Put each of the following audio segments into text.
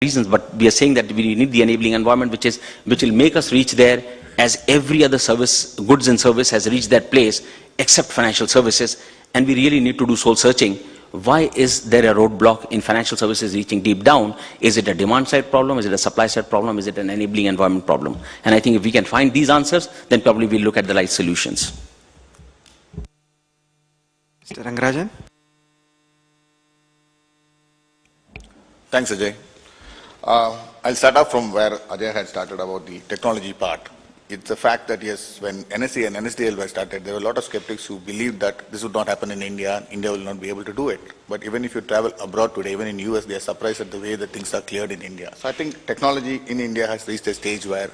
reasons, but we are saying that we need the enabling environment which will make us reach there as every other service, goods and service has reached that place except financial services, and we really need to do soul searching. Why is there a roadblock in financial services reaching deep down? Is it a demand side problem? Is it a supply side problem? Is it an enabling environment problem? And I think if we can find these answers, then probably we'll look at the right solutions. Mr. Rangarajan. Thanks, Ajay. I'll start off from where Ajay had started about the technology part. It's a fact that yes, when NSE and NSDL were started, there were a lot of skeptics who believed that this would not happen in India. India will not be able to do it. But even if you travel abroad today, even in US, they are surprised at the way that things are cleared in India. So I think technology in India has reached a stage where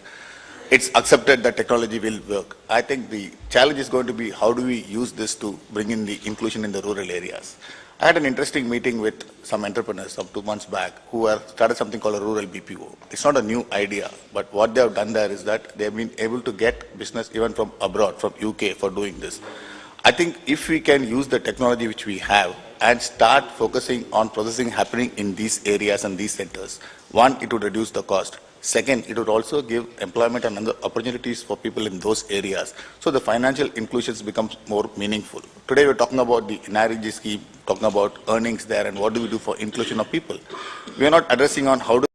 it's accepted that technology will work. I think the challenge is going to be how do we use this to bring in the inclusion in the rural areas. I had an interesting meeting with some entrepreneurs some 2 months back who have started something called a rural BPO. It's not a new idea, but what they have done there is that they have been able to get business even from abroad, from UK for doing this. I think if we can use the technology which we have and start focusing on processing happening in these areas and these centers, one, it would reduce the cost. Second, it would also give employment and other opportunities for people in those areas. So the financial inclusion becomes more meaningful. Today we're talking about the NREG scheme, talking about earnings there and what do we do for inclusion of people. We are not addressing on how do